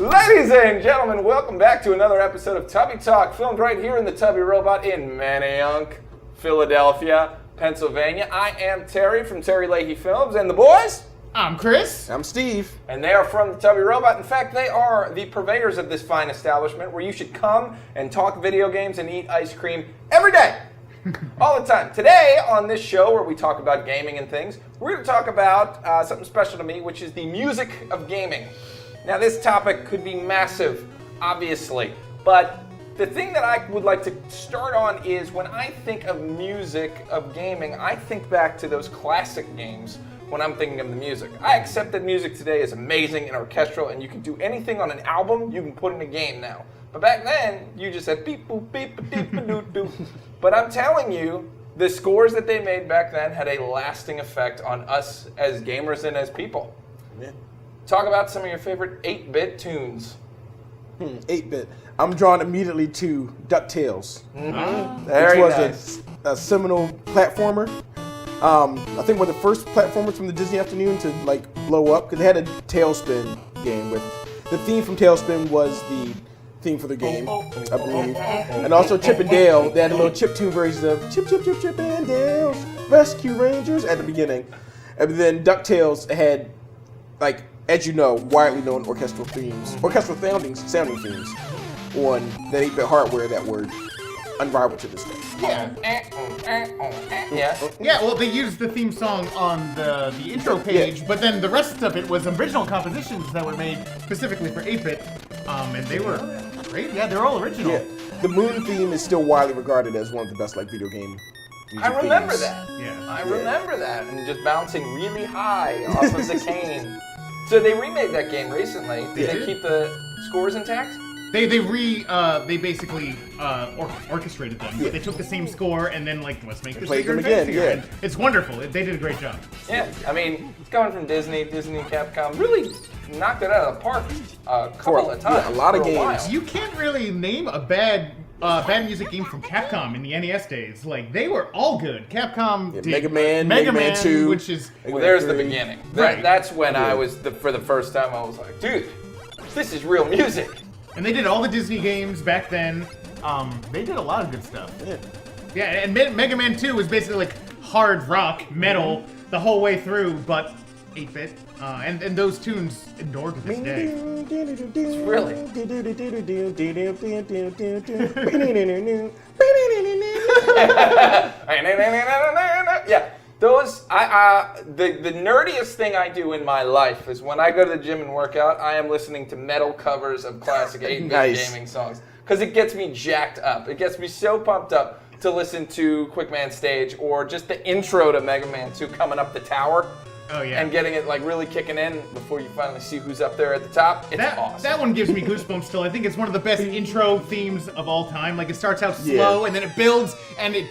Ladies and gentlemen, welcome back to another episode of Tubby Talk, filmed right here in the Tubby Robot in Manayunk, Philadelphia, Pennsylvania. I am Terry from Terry Leahy Films, and the boys? I'm Chris. I'm Steve. And they are from the Tubby Robot. In fact, they are the purveyors of this fine establishment where you should come and talk video games and eat ice cream every day. All the time. Today, on this show where we talk about gaming and things, we're going to talk about something special to me, which is the music of gaming. Now, this topic could be massive, obviously, but the thing that I would like to start on is when I think of music of gaming, I think back to those classic games when I'm thinking of the music. I accept that music today is amazing and orchestral, and you can do anything on an album you can put in a game now. But back then, you just said beep boop beep beep doop doop. But I'm telling you, the scores that they made back then had a lasting effect on us as gamers and as people. Yeah. Talk about some of your favorite 8-bit tunes. 8-bit. I'm drawn immediately to DuckTales, Very which was nice. a seminal platformer. I think one of the first platformers from the Disney Afternoon to like blow up because they had a Tailspin game with the theme from Tailspin was the theme for the game, I believe. And also Chip and Dale, they had a little chiptune version of Chip Chip Chip Chip and Dale's Rescue Rangers at the beginning. And then DuckTales had, like, as you know, widely known orchestral sounding themes on that 8-bit hardware that were unrivaled to this day. Yeah, well, they used the theme song on the intro page, but then the rest of it was original compositions that were made specifically for 8-bit, and they were great. Yeah, they're all original. Yeah, the Moon theme is still widely regarded as one of the best like video game music I remember themes. that. Yeah. I remember that. And just bouncing really high off of the cane. So they remade that game recently. Did they keep the scores intact? They basically orchestrated them. Yeah. They took the same score and then let's make this played bigger them and again, fancier. yeah. And it's wonderful. They did a great job. Yeah. I mean, it's coming from Disney and Capcom. Really knocked it out of the park a couple of times. Yeah, a lot of for games. while. You can't really name a bad music game from Capcom in the NES days. Like, they were all good. Capcom did Mega Man 2, which is Well, there's the beginning. Right. That's when I was, for the first time, I was like, dude, this is real music. and they did all the Disney games back then. They did a lot of good stuff. Yeah, and Mega Man 2 was basically like hard rock, metal the whole way through, but 8-bit. And those tunes endure to this day. Really? Yeah, those, the nerdiest thing I do in my life is when I go to the gym and work out, I am listening to metal covers of classic 8-bit Nice. gaming songs. Because it gets me jacked up. It gets me so pumped up to listen to Quick Man Stage or just the intro to Mega Man 2 coming up the tower. Oh, yeah. And getting it like really kicking in before you finally see who's up there at the top. It's awesome. That one gives me goosebumps still. I think it's one of the best intro themes of all time. Like, it starts out slow and then it builds and it,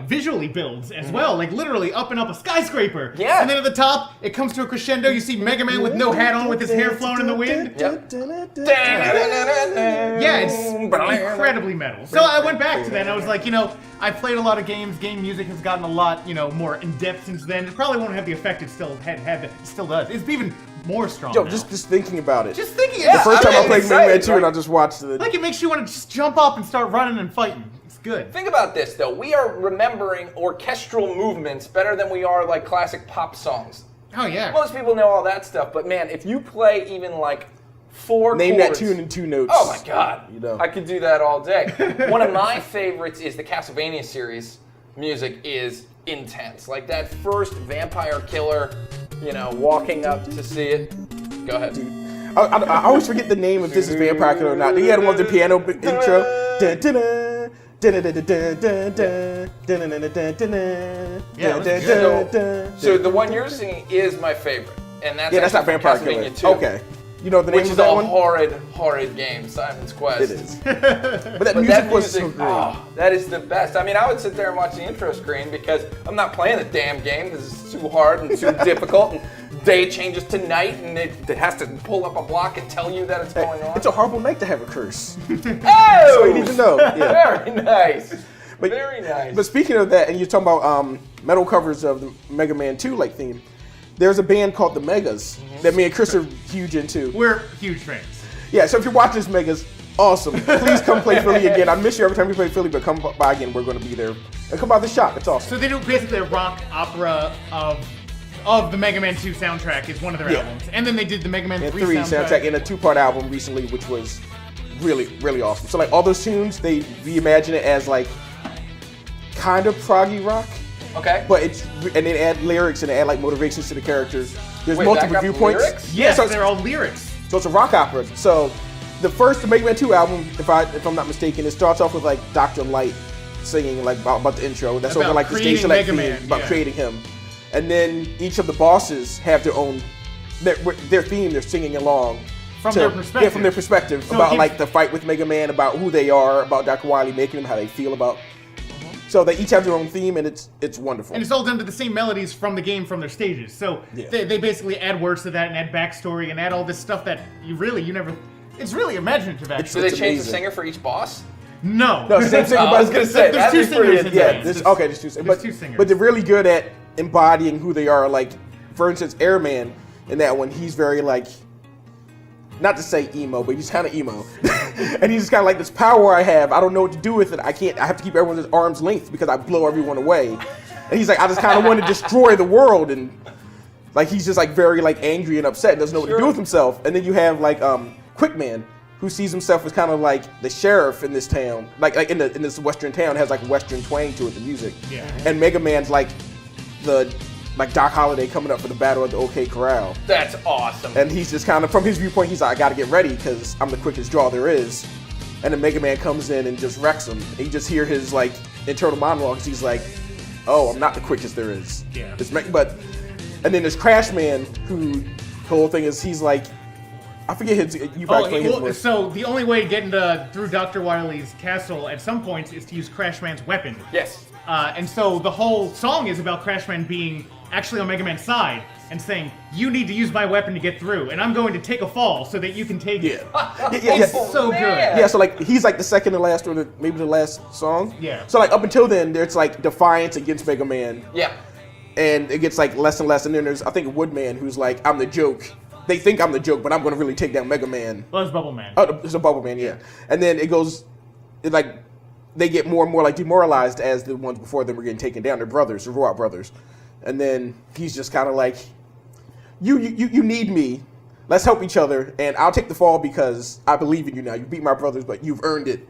visually builds as well. Like, literally up and up a skyscraper. Yeah. And then at the top, it comes to a crescendo. You see Mega Man with no hat on with his hair flowing in the wind. Yep. Yeah, it's incredibly metal. So I went back to that and I was like, I played a lot of games. Game music has gotten a lot, more in-depth since then. It probably won't have the effect it still had. It still does. It's even more strong Yo, now. just thinking about it. Just thinking The first time I played Mega Man 2 excited, and I just watched the... Like, it makes you want to just jump up and start running and fighting. It's good. Think about this, though. We are remembering orchestral movements better than we are like classic pop songs. Oh, yeah. Most people know all that stuff, but man, if you play even like 4 Name that chords, tune in 2 notes. oh my god, know. I could do that all day. One of my favorites is the Castlevania series. Music is intense. Like that first vampire killer, walking up to see it. Go ahead. Dude, I always forget the name if this is Vampire Killer or not. They had one with the piano intro. So the one you're singing is my favorite, and that's That's not actually Vampire from Killer. Castlevania 2. Okay. You know the name Which of is that a one? horrid game, Simon's Quest. It is. But that But music that was music, so great. that is the best. I mean, I would sit there and watch the intro screen because I'm not playing the damn game because it's too hard and too difficult. And day changes to night, and it has to pull up a block and tell you that it's going on. It's a horrible night to have a curse. Oh! So you need to know. Yeah. Very nice. But- Very nice. But speaking of that, and you're talking about metal covers of the Mega Man 2 like theme, there's a band called the Megas that me and Chris are huge into. We're huge fans. Yeah, so if you're watching this, Megas, awesome. Please come play Philly again. I miss you every time you play Philly, but come by again. We're going to be there. And come by the shop. It's awesome. So they do basically a rock opera of the Mega Man 2 soundtrack is one of their albums. And then they did the Mega Man 3 soundtrack in a 2-part album recently, which was really, really awesome. So like all those tunes, they reimagine it as like kind of proggy rock. Okay. But and they add lyrics and they add like motivations to the characters. There's multiple viewpoints. Lyrics? Yes, so they're all lyrics. So it's a rock opera. So the Mega Man 2 album, if I'm not mistaken, it starts off with like Dr. Light singing like about the intro. That's over like the stage select theme about creating him. And then each of the bosses have their own their theme. They're singing along from their perspective. Yeah, from their perspective so about like the fight with Mega Man, about who they are, about Dr. Wily making them, how they feel about. So they each have their own theme, and it's wonderful. And it's all done to the same melodies from the game, from their stages. So they basically add words to that and add backstory and add all this stuff that you never. It's really imaginative, actually. Do they change the singer for each boss? No. No, same singer. But I was gonna say there's two singers. There's two singers. There's two singers. But they're really good at embodying who they are. Like, for instance, Airman in that one, he's very like, not to say emo, but he's kind of emo. And he's kind of like, this power I have, I don't know what to do with it. I have to keep everyone at arm's length because I blow everyone away. And he's like, I just kind of want to destroy the world. And like, he's just like very like angry and upset and doesn't know what to do with himself. And then you have like Quickman, who sees himself as kind of like the sheriff in this town, like in this western town, has like a western twang to it, the music. Yeah. And Mega Man's like Doc Holliday coming up for the battle at the OK Corral. That's awesome. And he's just kind of, from his viewpoint, he's like, I gotta get ready because I'm the quickest draw there is. And then Mega Man comes in and just wrecks him. And you just hear his like internal monologues. He's like, oh, I'm not the quickest there is. Yeah. And then there's Crash Man, who the whole thing is he's like, I forget his. You probably played his voice. So the only way to get through Dr. Wily's castle at some points is to use Crash Man's weapon. Yes. And so the whole song is about Crash Man being actually on Mega Man's side and saying, you need to use my weapon to get through, and I'm going to take a fall so that you can take it. It's so good. Yeah, so like he's like the second to last, or maybe the last song. Yeah. So like up until then, there's like defiance against Mega Man. Yeah. And it gets like less and less, and then there's I think Woodman, who's like, I'm the joke. They think I'm the joke, but I'm going to really take down Mega Man. Well, it's Bubble Man. Oh, it's a Bubble Man, yeah. And then they get more and more like demoralized as the ones before them were getting taken down. They're brothers, the Robot brothers. And then he's just kind of like, you need me. Let's help each other, and I'll take the fall because I believe in you now. You beat my brothers, but you've earned it.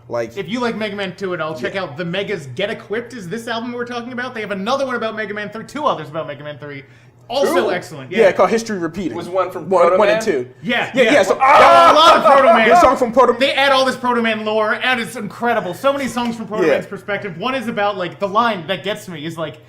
Like, if you like Mega Man 2, I'll check out the Megas Get Equipped. Is this album we're talking about? They have another one about Mega Man 3, two others about Mega Man 3. Also excellent. Yeah, called History Repeating. Was one from Proto one Man? and two. Yeah. So, a lot of Proto Man. The song from Proto Man. They add all this Proto Man lore, and it's incredible. So many songs from Proto Man's perspective. One is about like the line that gets me is like,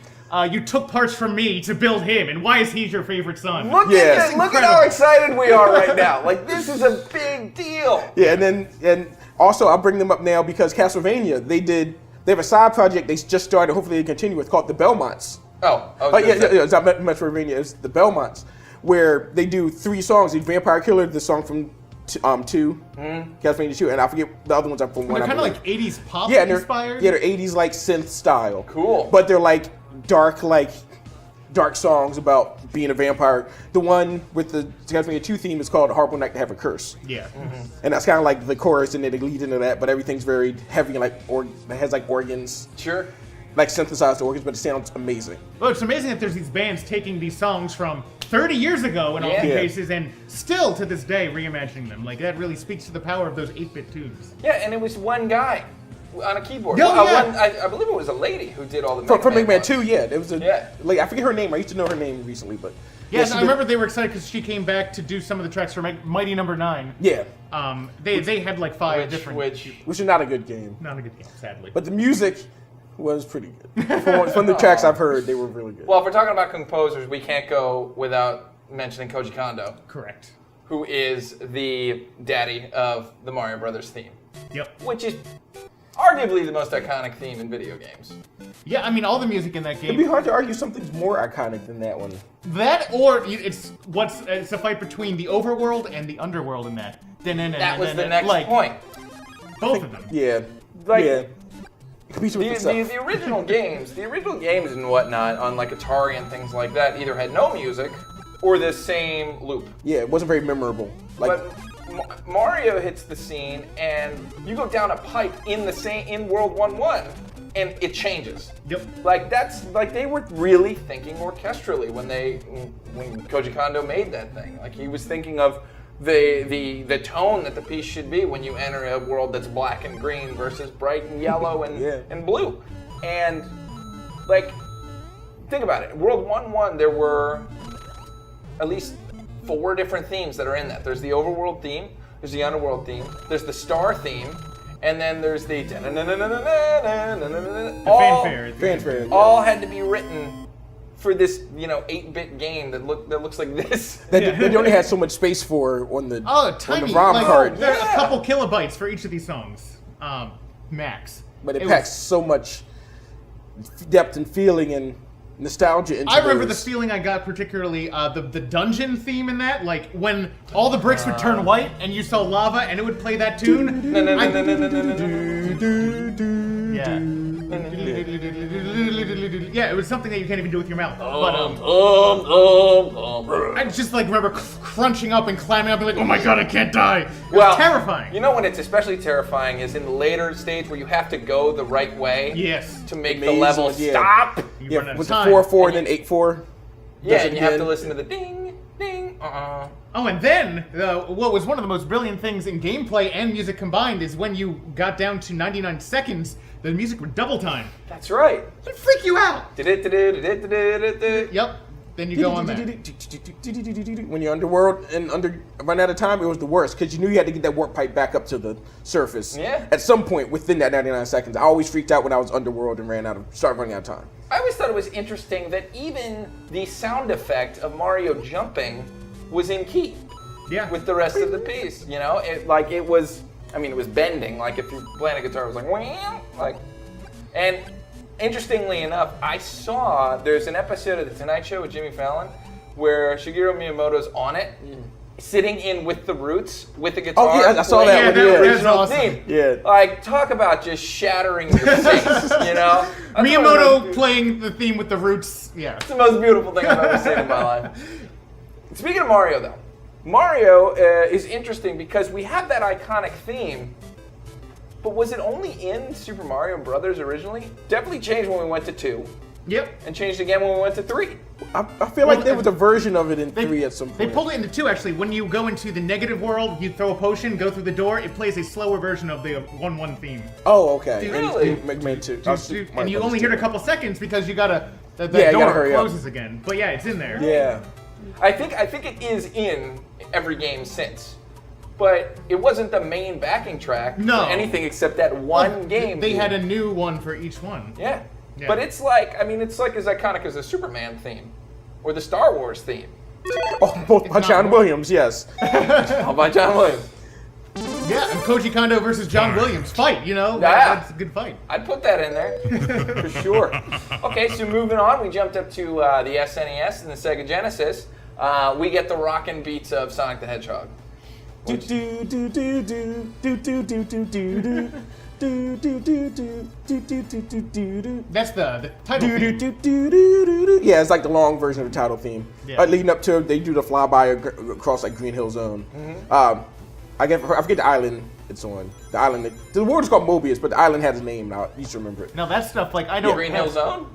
you took parts from me to build him, and why is he your favorite son? Look at how excited we are right now. Like, this is a big deal. Yeah, and also I'll bring them up now because Castlevania, they have a side project they just started, hopefully they continue with, called the Belmonts. It's not Metroidvania, it's the Belmonts, where they do 3 songs. The Vampire Killer, the song from 2, Castlevania 2, and I forget the other ones are from 1. They're kind of like 80s pop inspired? Yeah, they're 80s like synth style. Cool. But they're like dark songs about being a vampire. The one with the Castlevania 2 theme is called Horrible Night to Have a Curse. Yeah. And that's kind of like the chorus, and then it leads into that, but everything's very heavy and like it has like organs. Sure. Like synthesized organs, but it sounds amazing. Well, it's amazing that there's these bands taking these songs from 30 years ago in all cases and still to this day reimagining them. Like, that really speaks to the power of those 8-bit tunes. Yeah, and it was one guy on a keyboard. I believe it was a lady who did all the From Mega Man 2, yeah. It was like, I forget her name. I used to know her name recently, but yes, I remember they were excited because she came back to do some of the tracks for Mighty Number 9. Yeah. They had like 5 different. Which is not a good game. Not a good game, sadly. But the music was pretty good. From the tracks I've heard, they were really good. Well, if we're talking about composers, we can't go without mentioning Koji Kondo. Correct. Who is the daddy of the Mario Brothers theme. Yep. Which is arguably the most iconic theme in video games. Yeah, I mean, all the music in that game. It'd be hard to argue something's more iconic than that one. That, or it's a fight between the overworld and the underworld in that. That was the next point. Both of them. Yeah. The original games and whatnot on like Atari and things like that either had no music or the same loop. Yeah, it wasn't very memorable. But Mario hits the scene, and you go down a pipe in World 1-1, and it changes. Yep. Like they were really thinking orchestrally when Koji Kondo made that thing. Like he was thinking of the tone that the piece should be when you enter a world that's black and green versus bright and yellow and blue. And like, think about it. World 1-1, there were at least 4 different themes that are in that. There's the overworld theme, there's the underworld theme, there's the star theme, and then there's the fanfare. All had to be written for this, 8-bit game that looks like this. They only had so much space for on the tiny, ROM card. There are a couple kilobytes for each of these songs, max. But it packs so much depth and feeling and nostalgia into I remember those. the feeling I got, particularly the dungeon theme in that, like when all the bricks would turn white and you saw lava and it would play that tune. Yeah, it was something that you can't even do with your mouth. I just like remember crunching up and climbing up and like, oh my god, I can't die. It was terrifying. You know when it's especially terrifying is in the later stage where you have to go the right way. Yes. To make the level stop. You run out of with time. the 4-4 and then 8-4. Yeah, and you have to listen to the ding, ding, Oh, and then what was one of the most brilliant things in gameplay and music combined is when you got down to 99 seconds, the music would double time. That's right. It'd freak you out. Yep. Then you go on that. When you're underworld and run out of time, it was the worst because you knew you had to get that warp pipe back up to the surface. Yeah. At some point within that 99 seconds, I always freaked out when I was underworld and started running out of time. I always thought it was interesting that even the sound effect of Mario jumping was in key. Yeah. With the rest of the piece, it was bending. Like if you're playing a guitar, it was like, wham, like, and interestingly enough, I saw there's an episode of The Tonight Show with Jimmy Fallon where Shigeru Miyamoto's on it, sitting in with the Roots with a guitar. Oh yeah, I saw that one. The original theme. Yeah. Like, talk about just shattering your face, That's Miyamoto playing the theme with the Roots. Yeah. It's the most beautiful thing I've ever seen in my life. Speaking of Mario, though, Mario is interesting because we have that iconic theme. But was it only in Super Mario Brothers originally? Definitely changed when we went to 2. Yep. And changed again when we went to 3. I feel like there was a version of it in 3 at some point. They pulled it into 2, actually. When you go into the negative world, you throw a potion, go through the door, it plays a slower version of the 1-1 theme. Oh, okay. Really? And Mega Man 2. And you only hear it a couple seconds because you gotta... The you door gotta hurry up. closes again. But yeah, it's in there. Yeah. I think it is in every game since. But it wasn't the main backing track for anything except that one game. They had a new one for each one. Yeah. But it's like as iconic as the Superman theme or the Star Wars theme. Oh, both by John Williams, yes. All by John Williams. Yeah, and Koji Kondo versus John Williams. Fight, Yeah. That's a good fight. I'd put that in there, for sure. Okay, so moving on, we jumped up to the SNES and the Sega Genesis. We get the rockin' beats of Sonic the Hedgehog. That's the title theme. Yeah, it's like the long version of the title theme. Yeah. Leading up to they do the flyby across like Green Hill Zone. I forget the island it's on. The island, the world is called Mobius, but the island has a name now. You should remember it. Now that stuff, like I don't. Green Hill Zone?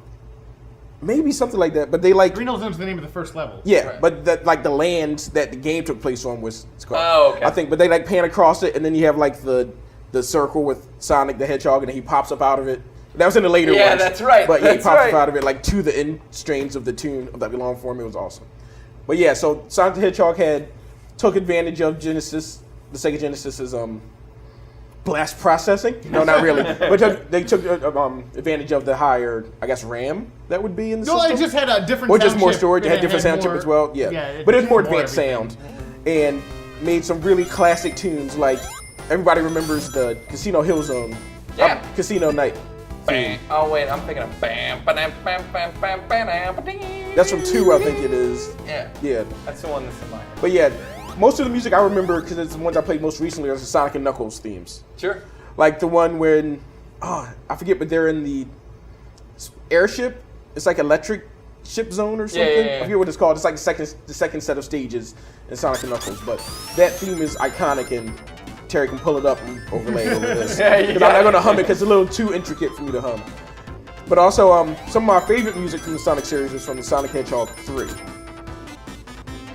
Maybe something like that, but they like Green Hill Zone's the name of the first level. Yeah, Right. but the land that the game took place on was it's called. Oh, okay. I think, but they like pan across it, and then you have like the circle with Sonic the Hedgehog, and then he pops up out of it. That was in the later ones. Yeah, that's right. But yeah, he That's pops right. up out of it like to the end strains of the tune of that long form. It was awesome. But yeah, so Sonic the Hedgehog took advantage of the Sega Genesis's blast processing. No, not really. But they took advantage of the higher, I guess, RAM that would be in the No, system. it just had a different Or just sound more chip. storage. It had Yeah, different sound chip more- as well. Yeah. it But it was more had advanced everything. sound. And made some really classic tunes. Like, everybody remembers the Casino Hill Zone. Yeah. Casino Night. Bam. Oh, wait, I'm thinking of bam, ba-dam, bam, bam, bam, bam, ba-ding. That's from 2, I think it is. Yeah. Yeah. That's the one that's in my head. But yeah, most of the music I remember, because it's the ones I played most recently, are the Sonic and Knuckles themes. Sure. Like the one when, I forget, but they're in the airship. It's like electric Ship Zone or something. Yeah. I forget what it's called. It's like the second set of stages in Sonic and Knuckles. But that theme is iconic, and Terry can pull it up and overlay it over this. I'm not going to hum it because it's a little too intricate for me to hum. But also, some of my favorite music from the Sonic series is from the Sonic Hedgehog 3.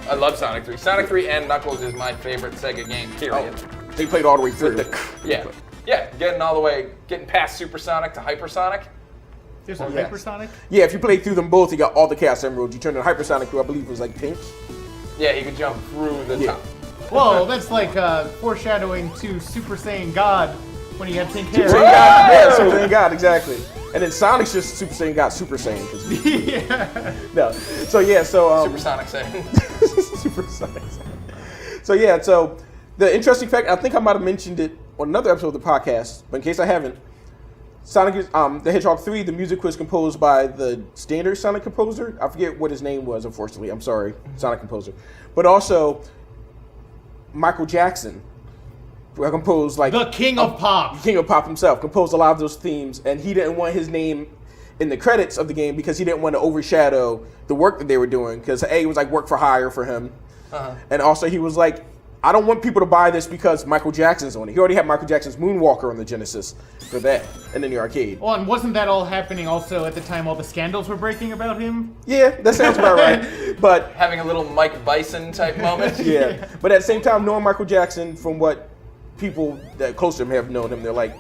I love Sonic 3. Sonic 3 and Knuckles is my favorite Sega game, period. Oh, they played all the way through. Yeah, getting past Supersonic to Hypersonic. There's a Hypersonic? Yeah, if you play through them both, you got all the Chaos Emeralds. You turn the Hypersonic, who I believe was like pink. Yeah, he could jump through the top. Whoa, that's like foreshadowing to Super Saiyan God when he had pink hair. Super Saiyan God, yeah, Super Saiyan God, exactly. And then Sonic's just Super Saiyan God, Super Saiyan. Yeah. No. So Supersonic Saiyan. Supersonic. So the interesting fact, I think I might have mentioned it on another episode of the podcast, but in case I haven't, Sonic is, the Hedgehog 3, the music was composed by the standard Sonic composer. I forget what his name was, unfortunately. I'm sorry, Sonic composer. But also, Michael Jackson composed like... The King of Pop. King of Pop himself composed a lot of those themes, and he didn't want his name in the credits of the game because he didn't want to overshadow the work that they were doing, because it was like work for hire for him. And also he was like, I don't want people to buy this because Michael Jackson's on it. He already had Michael Jackson's Moonwalker on the Genesis for that, and in the arcade. Well, and wasn't that all happening also at the time all the scandals were breaking about him? Yeah, that sounds about right. But having a little Mike Bison type moment. Yeah, but at the same time, knowing Michael Jackson, from what people that close to him have known him, they're like,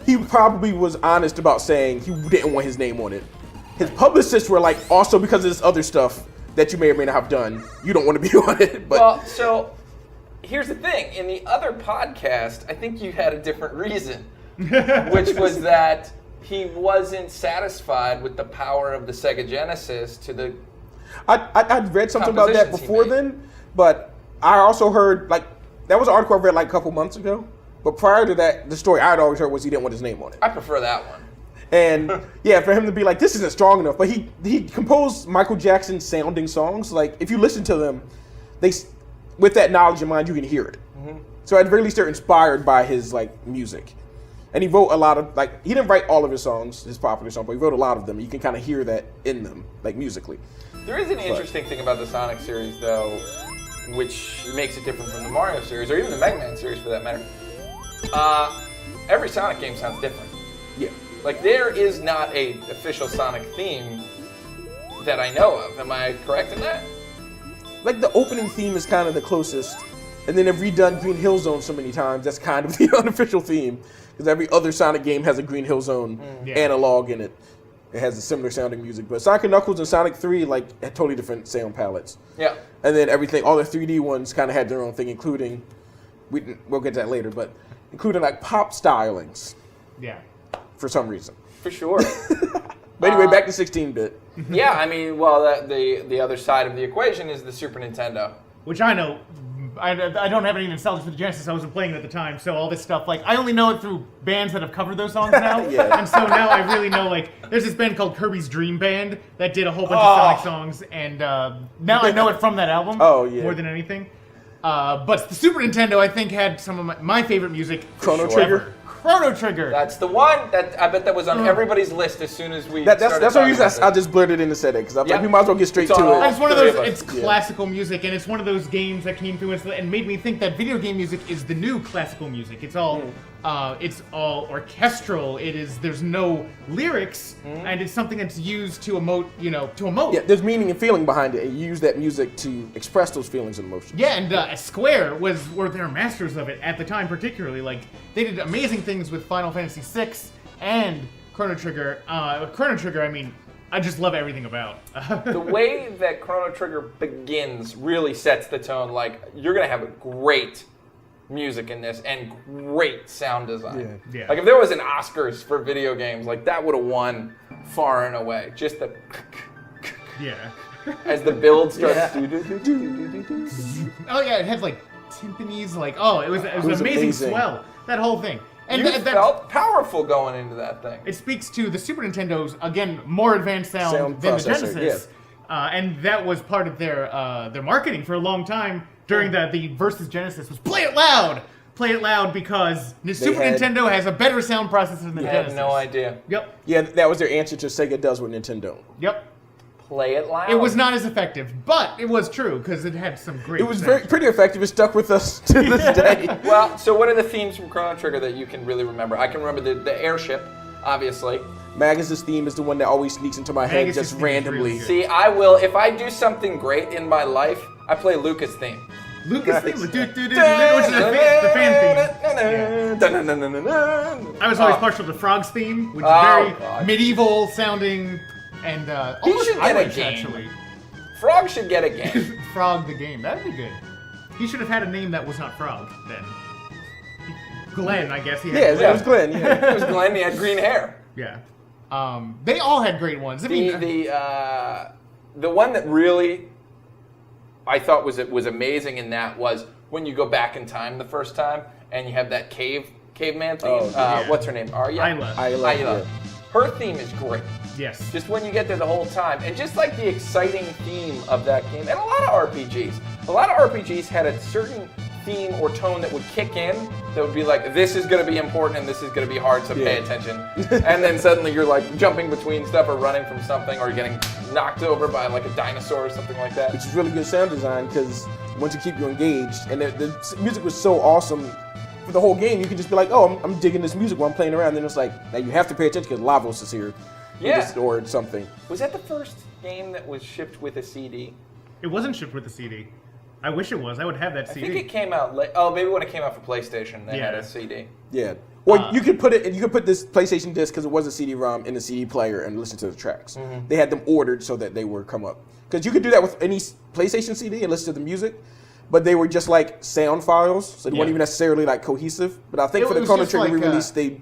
he probably was honest about saying he didn't want his name on it. His publicists were like, also because of this other stuff that you may or may not have done, you don't want to be on it. But well, so here's the thing. In the other podcast, I think you had a different reason, which was that he wasn't satisfied with the power of the Sega Genesis to the I'd read something about that before then, but I also heard, like, that was an article I read like a couple months ago. But prior to that, the story I'd always heard was he didn't want his name on it. I prefer that one. And yeah, for him to be like, this isn't strong enough. But he composed Michael Jackson sounding songs. Like, if you listen to them, with that knowledge in mind, you can hear it. So at the very least, they're inspired by his like music. And he wrote a lot of, like, he didn't write all of his songs, his popular songs, but he wrote a lot of them. You can kind of hear that in them, like musically. There is an interesting thing about the Sonic series, though, which makes it different from the Mario series, or even the Mega Man series for that matter. Every Sonic game sounds different. Yeah. Like, there is not a official Sonic theme that I know of. Am I correct in that? Like, the opening theme is kind of the closest. And then they've redone Green Hill Zone so many times, that's kind of the unofficial theme. Because every other Sonic game has a Green Hill Zone analog in it. It has a similar sounding music. But Sonic & Knuckles and Sonic 3, like, had totally different sound palettes. Yeah. And then everything, all the 3D ones kind of had their own thing, including, we'll get to that later, but including like pop stylings. Yeah. For some reason. For sure. But anyway, back to 16-bit. Yeah, I mean, well, the other side of the equation is the Super Nintendo. Which I know, I don't have any nostalgia for the Genesis, I wasn't playing it at the time, so all this stuff, like, I only know it through bands that have covered those songs now. And so now I really know, like, there's this band called Kirby's Dream Band that did a whole bunch of Sonic songs, and now I know it from that album more than anything. But the Super Nintendo, I think, had some of my favorite music. Chrono Trigger. Chrono Trigger. That's the one that I bet that was on everybody's list as soon as we that's one reason I just blurted in and said it, because I was like, we might as well get straight to it. It's one of those, it's classical music, and it's one of those games that came through and made me think that video game music is the new classical music. It's all orchestral. There's no lyrics, and it's something that's used to emote, Yeah, there's meaning and feeling behind it, and you use that music to express those feelings and emotions. Yeah, and Square were their masters of it at the time, particularly. Like, they did amazing things with Final Fantasy VI and Chrono Trigger. I mean, I just love everything about. The way that Chrono Trigger begins really sets the tone. Like, you're gonna have a great music in this and great sound design. Yeah. Like, if there was an Oscars for video games, like, that would have won far and away. Just the as the build starts. Oh yeah, it had like timpanis, like it was an amazing swell. That whole thing. And you felt powerful going into that thing. It speaks to the Super Nintendo's, again, more advanced sound than the Genesis. And that was part of their marketing for a long time during the Versus Genesis was play it loud! Play it loud because Nintendo has a better sound processor than the Genesis. I had no idea. Yep. Yeah, that was their answer to Sega does what Nintendo. Yep. play it loud. It was not as effective, but it was true because it had some great. It was pretty effective. It stuck with us to this day. Well, so what are the themes from Chrono Trigger that you can really remember? I can remember the airship, obviously. Magus' theme is the one that always sneaks into my head Magus' just theme is randomly. really good. See, I will, if I do something great in my life, I play Lucas' theme. Lucas theme, which is the fan theme. I was always partial to Frog's theme, which is very medieval sounding and almost should get a Irish, game. actually. Frog should get a game. Frog the game, that'd be good. He should have had a name that was not Frog then. Glenn, I guess he had. Yeah, Glenn. it was Glenn. Yeah. It was Glenn, he had green hair. Yeah. They all had great ones. I mean, The one that really I thought was amazing in that was when you go back in time the first time and you have that caveman theme. Oh, yeah. What's her name? Arya? Isla. Isla. Her theme is great. yes. Just when you get there the whole time. And just like the exciting theme of that game. And a lot of RPGs. A lot of RPGs had a certain theme or tone that would kick in that would be like, this is going to be important and this is going to be hard, so pay attention. And then suddenly you're like jumping between stuff or running from something or getting knocked over by like a dinosaur or something like that. Which is really good sound design because once you keep you engaged, and the music was so awesome for the whole game, you can just be like, oh, I'm digging this music while I'm playing around. Then it's like, now you have to pay attention because Lavos is here. Yeah. Or something. Was that the first game that was shipped with a CD? It wasn't shipped with a CD. I wish it was. I would have that I CD. think it came out late. Oh, maybe when it came out for PlayStation, they had Yeah. a CD. Yeah. Well, you could put this PlayStation disc because it was a CD-ROM in the CD player and listen to the tracks. They had them ordered so that they would come up. Because you could do that with any PlayStation CD and listen to the music, but they were just like sound files, so they weren't even necessarily like cohesive. But I think for the Chrono Trigger re-release, they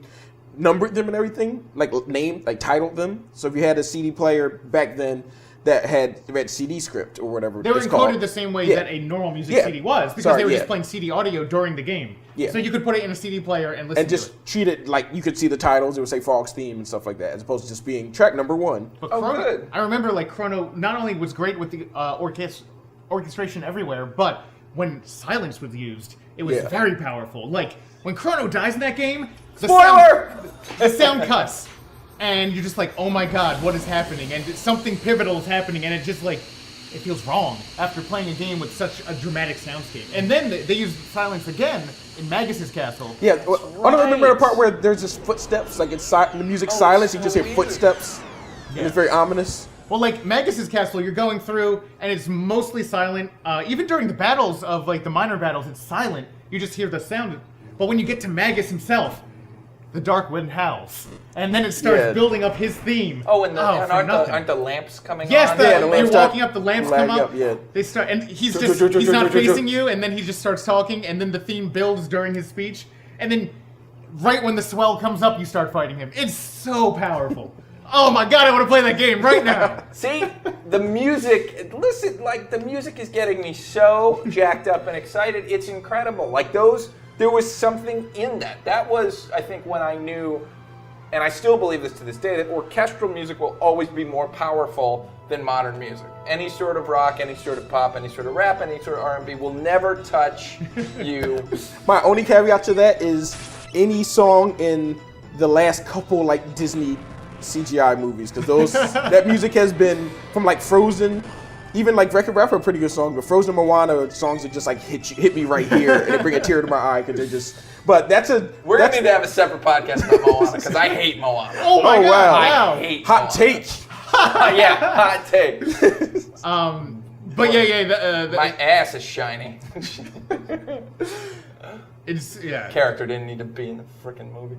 numbered them and everything, like titled them. So if you had a CD player back then that had CD script or whatever, they were it's encoded called. the same way that a normal music CD was, because Sorry, they were just playing CD audio during the game. Yeah. So you could put it in a CD player and listen And just to it. treat it like you could see the titles. It would say Frog's theme and stuff like that, as opposed to just being track number 1. But Oh, Chrono, good. I remember like Chrono not only was great with the orchestration everywhere, but when silence was used, it was very powerful. Like when Chrono dies in that game, the sound cuts. And you're just like, oh my god, what is happening? And something pivotal is happening, and it just like, it feels wrong after playing a game with such a dramatic soundscape. And then they used silence again in Magus's castle. Yeah, I don't remember the part where there's just footsteps, like it's the music's silence, you just hear footsteps, and it's very ominous. Well, like Magus's castle, you're going through, and it's mostly silent. Even during the battles of like the minor battles, it's silent. You just hear the sound. But when you get to Magus himself, the Dark Wind howls, and then it starts building up his theme. Oh, and aren't the lamps coming yes, on? Yes, the you're lamps walking up, the lamps come up. Yeah. They start, and he's not facing you, and then he just starts talking, and then the theme builds during his speech, and then right when the swell comes up, you start fighting him. It's so powerful. Oh my god, I want to play that game right now. See, the music, listen, like the music is getting me so jacked up and excited. It's incredible. Like there was something in that. That was, I think, when I knew, and I still believe this to this day, that orchestral music will always be more powerful than modern music. Any sort of rock, any sort of pop, any sort of rap, any sort of R&B will never touch you. My only caveat to that is any song in the last couple like Disney CGI movies, because that music has been from like Frozen, even like Wreck-It Ralph are pretty good songs, but Frozen and Moana are songs that just like hit me right here and they bring a tear to my eye because they're just. But We're gonna need to have a separate podcast about Moana because I hate Moana. Oh my god! Wow. I hate Hot Moana. take. Yeah, hot take. But yeah. My ass is shiny. It's Character didn't need to be in the freaking movie.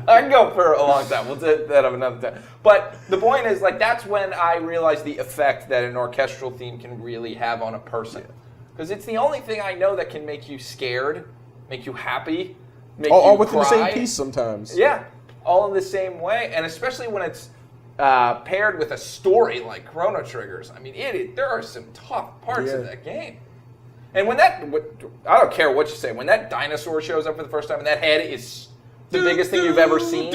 I can go for a long time. We'll do that of another time. But the point is, like, that's when I realized the effect that an orchestral theme can really have on a person. Because it's the only thing I know that can make you scared, make you happy, make all you within the cry. same piece sometimes. Yeah, all in the same way, and especially when it's paired with a story like Chrono Trigger's. I mean, there are some tough parts of that game. And when I don't care what you say, when that dinosaur shows up for the first time and that head is the biggest thing you've ever seen.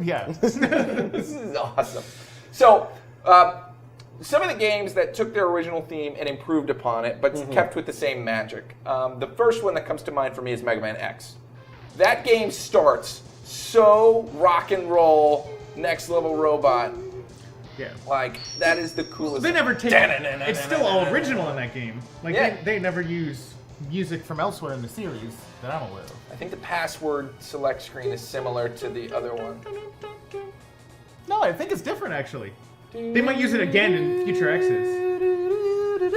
Yeah. This is awesome. So, some of the games that took their original theme and improved upon it, but kept with the same magic. The first one that comes to mind for me is Mega Man X. That game starts so rock and roll, next level robot. Yeah. Like, that is the coolest. They never take it's still all original in that game. Like, they never use music from elsewhere in the series that I'm aware of. I think the password select screen is similar to the other one. No, I think it's different, actually. They might use it again in future X's.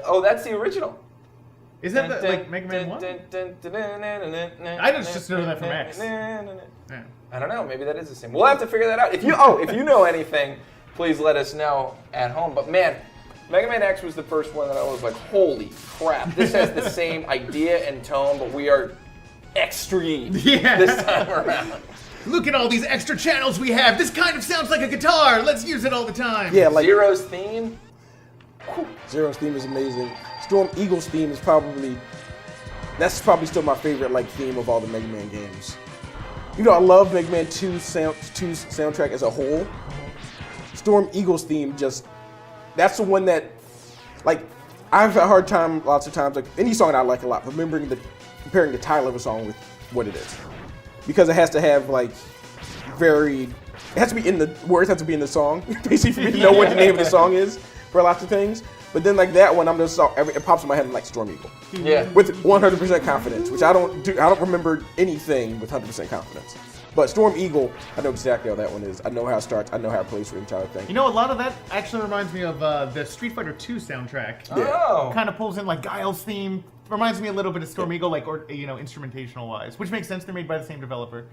Oh, that's the original. Is that like Mega Man 1? I just know that from X. Yeah. I don't know. Maybe that is the same. We'll have to figure that out. If you know anything, please let us know at home. But man, Mega Man X was the first one that I was like, holy crap! This has the same idea and tone, but we are extreme this time around. Look at all these extra channels we have. This kind of sounds like a guitar. Let's use it all the time. Yeah, like Zero's theme. Zero's theme is amazing. Storm Eagle's theme is probably still my favorite like theme of all the Mega Man games. You know, I love Mega Man 2's soundtrack as a whole. Storm Eagle's theme that's the one that, like, I've had a hard time lots of times, like any song I like a lot, comparing the title of a song with what it is. Because it has to have like it has to be in the words have to be in the song, basically for me to know what the name of the song is for lots of things. But then like that one, it pops in my head like Storm Eagle. Yeah. With 100% confidence, which I don't remember anything with 100% confidence. But Storm Eagle, I know exactly how that one is. I know how it starts. I know how it plays for the entire thing. You know, a lot of that actually reminds me of the Street Fighter 2 soundtrack. Oh. Kind of pulls in like Guile's theme. Reminds me a little bit of Storm Eagle, like, or you know, instrumentational wise, which makes sense. They're made by the same developer.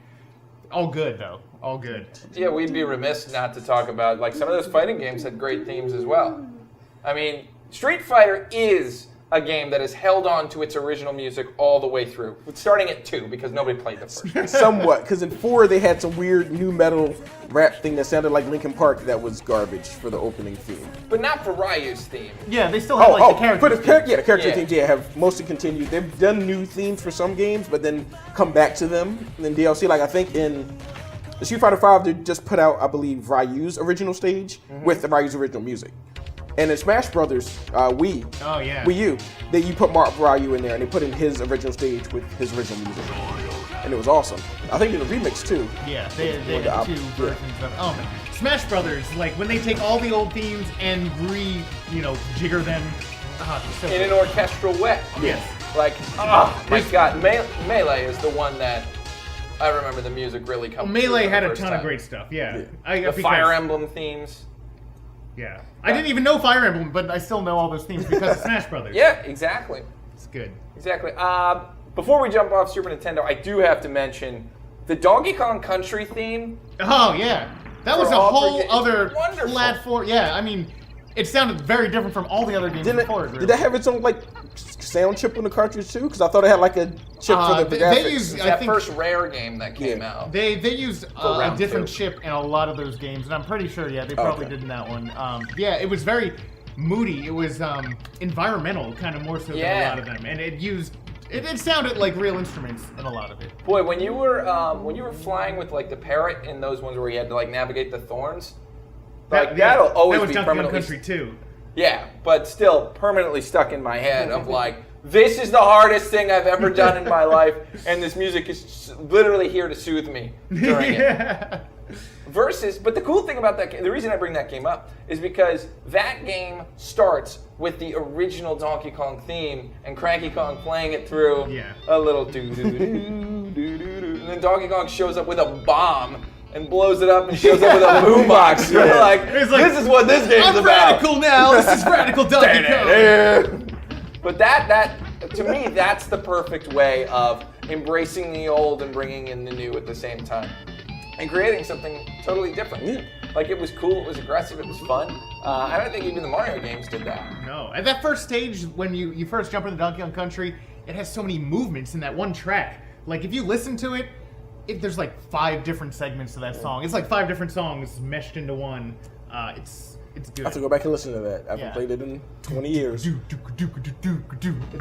All good though. All good. Yeah, we'd be remiss not to talk about, like, some of those fighting games had great themes as well. I mean, Street Fighter is a game that has held on to its original music all the way through. Starting at 2, because nobody played the first. Somewhat, because in 4 they had some weird new metal rap thing that sounded like Linkin Park that was garbage for the opening theme. But not for Ryu's theme. Yeah, they still have the characters. The character themes, have mostly continued. They've done new themes for some games, but then come back to them. And then DLC, like I think in Street Fighter 5, they just put out, I believe, Ryu's original stage with the Ryu's original music. And in Smash Brothers, Wii U, you put Mark Ryu in there, and they put in his original stage with his original music, and it was awesome. I think they did a remix too. Yeah, they had 2 versions of. Oh man, Smash Brothers, like when they take all the old themes and jigger them in an orchestral way. Yes. Like, oh my God, Melee is the one that I remember the music really coming. Melee had a ton of great stuff. Yeah, the Fire Emblem themes. Yeah. I didn't even know Fire Emblem, but I still know all those themes because of Smash Brothers. Yeah, exactly. It's good. Exactly. Before we jump off Super Nintendo, I do have to mention the Donkey Kong Country theme. Oh, yeah. That was a whole other wonderful platform. Yeah, I mean, it sounded very different from all the other games before it. Really. Did that have its own, like, sound chip on the cartridge, too? Because I thought it had, like, a chip for the graphics. It was that first Rare game that came out. They used a different chip in a lot of those games, and I'm pretty sure, they probably did in that one. It was very moody. It was environmental, kind of more so than a lot of them. And it sounded like real instruments in a lot of it. Boy, when you were flying with, like, the parrot in those ones where you had to, like, navigate the thorns, that'll always be permanently. That was Country 2. Yeah, but still permanently stuck in my head of like, this is the hardest thing I've ever done in my life, and this music is literally here to soothe me during it. But the cool thing about that game, the reason I bring that game up, is because that game starts with the original Donkey Kong theme and Cranky Kong playing it through a little doo-doo-doo-doo-doo-doo, and then Donkey Kong shows up with a bomb and blows it up and shows up with a boombox. You're like, this is what this game's about. I'm radical now. This is radical Donkey Kong. But that to me, that's the perfect way of embracing the old and bringing in the new at the same time, and creating something totally different. Yeah. Like, it was cool, it was aggressive, it was fun. I don't think even the Mario games did that. No, at that first stage when you first jump into Donkey Kong Country, it has so many movements in that one track. Like, if you listen to it, there's like 5 different segments to that song. It's like 5 different songs meshed into one. It's good. I have to go back and listen to that. I haven't played it in 20 years. It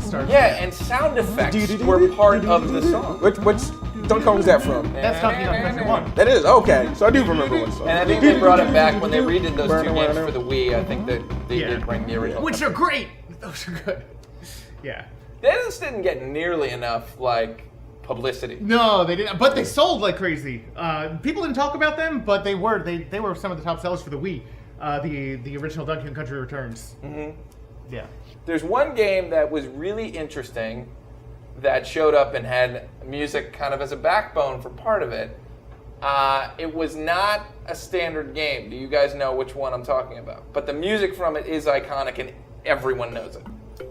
starts. Yeah, and sound effects were part of the song. Which Donkey Kong was that from? That's Donkey Kong Country 1. That is? Okay. So I do remember one song. And I think they brought it back when they redid those 2 games for the Wii. I think that they did bring the original. Which are great! Those are good. Yeah. They just didn't get nearly enough, like, publicity. No, they didn't. But they sold like crazy. People didn't talk about them, but they were some of the top sellers for the Wii. The original Donkey Kong Country Returns. Mm-hmm. Yeah. There's one game that was really interesting that showed up and had music kind of as a backbone for part of it. It was not a standard game. Do you guys know which one I'm talking about? But the music from it is iconic and everyone knows it.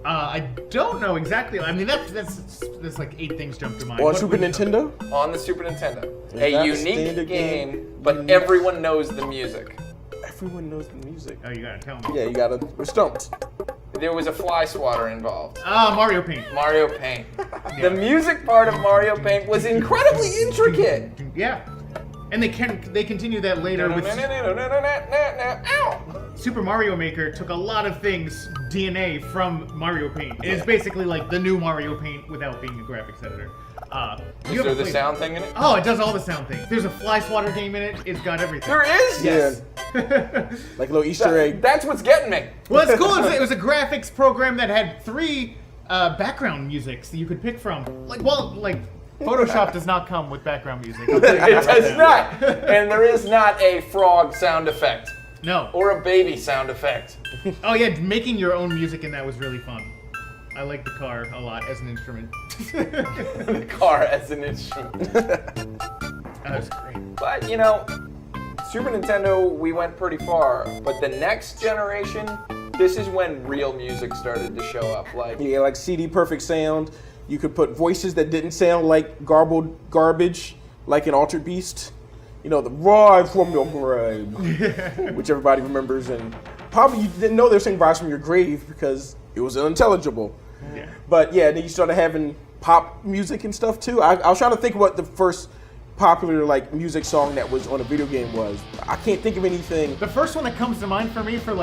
I don't know exactly. I mean, that's like 8 things jump to mind. On Super Nintendo? On the Super Nintendo. Is A that unique standard game, but everyone knows the music. Everyone knows the music. Oh, you gotta tell me. Yeah, you gotta. We're stumped. There was a fly swatter involved. Mario Paint. Mario Paint. The music part of Mario Paint was incredibly intricate. Yeah. And they continue that later with Super Mario Maker. Took a lot of things DNA from Mario Paint. It's basically like the new Mario Paint without being a graphics editor. Is there the sound thing in it? Oh, it does all the sound things. There's a fly swatter game in it. It's got everything. There is? Yes. Yeah. Like a little Easter egg. That's what's getting me. Well, it's cool. It was a graphics program that had 3 background musics that you could pick from. Like Photoshop does not come with background music. It does not. And there is not a frog sound effect. No. Or a baby sound effect. Oh yeah, making your own music in that was really fun. I like the car a lot as an instrument. The car as an instrument. That was great. But, Super Nintendo, we went pretty far. But the next generation, this is when real music started to show up. Yeah, like CD Perfect Sound. You could put voices that didn't sound like garbled garbage, like in Altered Beast. The Rise from Your Grave, which everybody remembers. And probably you didn't know they were saying Rise from Your Grave because it was unintelligible. Yeah. But yeah, then you started having pop music and stuff too. I was trying to think what the first popular music song that was on a video game was. I can't think of anything. The first one that comes to mind for me for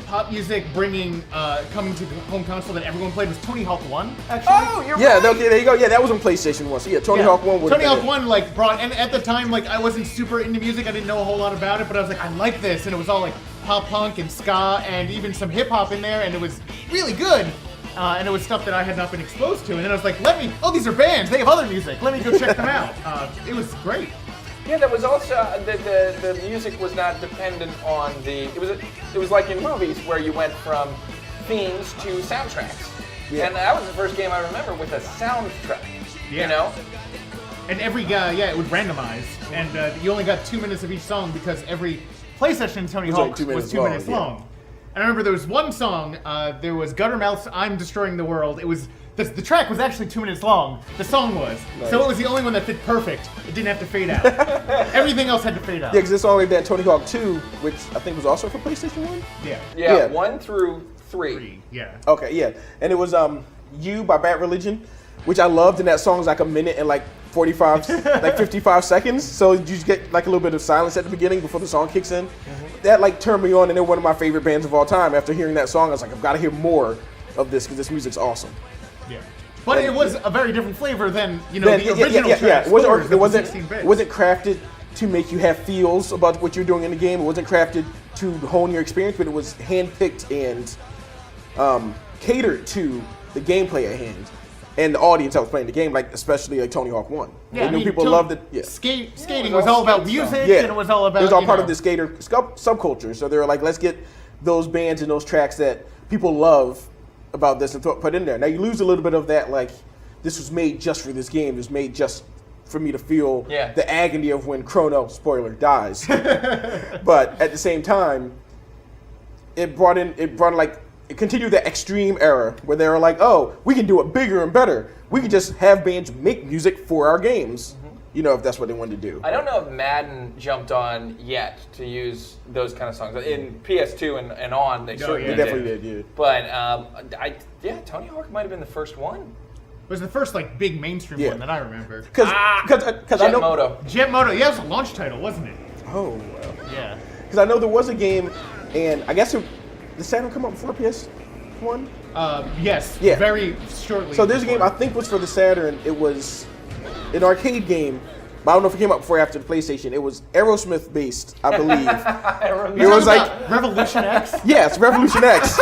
pop music coming to the home console that everyone played was Tony Hawk 1, actually. Oh, you're right. Okay, there you go. Yeah, that was on PlayStation 1. So yeah, Tony Hawk 1 was. Tony Hawk 1 brought, and at the time I wasn't super into music. I didn't know a whole lot about it, but I was like, I like this, and it was all pop punk and ska and even some hip hop in there, and it was really good. And it was stuff that I had not been exposed to, and then I was like, these are bands. They have other music. Let me go check them out. It was great. Yeah, there was also the music was not dependent on it was like in movies where you went from themes to soundtracks. Yeah. And that was the first game I remember with a soundtrack. Yeah. And every guy, it would randomize, and you only got 2 minutes of each song because every play session in Tony Hawk was 2 minutes long. And I remember there was one song. There was Guttermouth's "I'm Destroying the World." It was. The track was actually 2 minutes long. The song was. Nice. So it was the only one that fit perfect. It didn't have to fade out. Everything else had to fade out. Yeah, because it's only that Tony Hawk 2, which I think was also for PlayStation 1? Yeah, 1 through 3. Yeah. Okay, yeah. And it was You by Bad Religion, which I loved, and that song's like a minute and 55 seconds. So you just get a little bit of silence at the beginning before the song kicks in. Mm-hmm. That turned me on, and they're one of my favorite bands of all time. After hearing that song, I was like, I've got to hear more of this because this music's awesome. Yeah, but it was a very different flavor than the original tracks. Yeah. It wasn't crafted to make you have feels about what you're doing in the game. It wasn't crafted to hone your experience, but it was handpicked and catered to the gameplay at hand and the audience that was playing the game, especially Tony Hawk 1. Yeah, people loved it. Yeah. Skating was all about music, and it was all about. It was all part of the skater subculture. So they were like, let's get those bands and those tracks that people love about this and put in there. Now you lose a little bit of that, this was made just for this game. It was made just for me to feel the agony of when Chrono, spoiler, dies. But at the same time, it continued that extreme era where they were like, oh, we can do it bigger and better. We can just have bands make music for our games. If that's what they wanted to do. I don't know if Madden jumped on yet to use those kind of songs. In PS2 and on, they certainly definitely did. Yeah. But Tony Hawk might have been the first one. It was the first big mainstream one that I remember. Because I know Jet Moto. Yeah, it was a launch title, wasn't it? Oh, well. Yeah. Because I know there was a game, and I guess did Saturn come out before PS1? Yes. Yeah. Very shortly. So there's a game I think was for the Saturn. It was an arcade game, but I don't know if it came out before or after the PlayStation. It was Aerosmith based, I believe. It was Revolution X? Yes, Revolution X.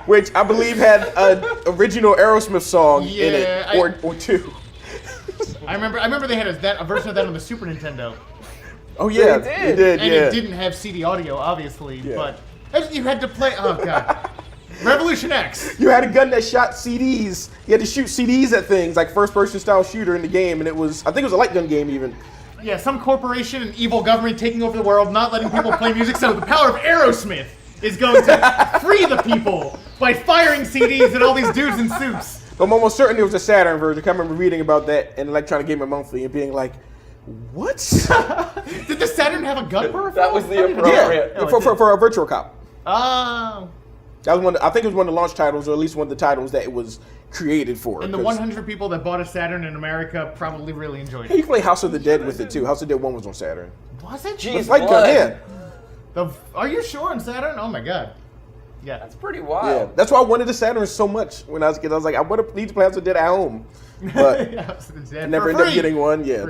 Which I believe had an original Aerosmith song in it, or two. I remember they had a version of that on the Super Nintendo. Oh yeah, They did. it did. And Yeah. it didn't have CD audio, obviously, Yeah. but you had to play. Oh god, Revolution X. You had a gun that shot CDs. You had to shoot CDs at things, like first-person style shooter in the game, and I think it was a light gun game even. Yeah, some corporation and evil government taking over the world, not letting people play music. So the power of Aerosmith is going to free the people by firing CDs at all these dudes in suits. But I'm almost certain it was a Saturn version. I remember reading about that and Electronic Gaming Monthly and being like, what? Did the Saturn have a gun peripheral? That was the I didn't know. appropriate. Yeah, for a Virtual Cop. Oh. That was I think it was one of the launch titles, or at least one of the titles that it was created for. And the 100 people that bought a Saturn in America probably really enjoyed You it. can play House of the Dead with it too. House of the Dead 1 was on Saturn. Was it? Jeez, Light gun, blood. yeah. Are you sure on Saturn? Oh my god. Yeah. That's pretty Yeah, wild. that's why I wanted the Saturn so much when I was a kid. I was like, I need to play House of the Dead at home, but I never ended up getting one. Yeah,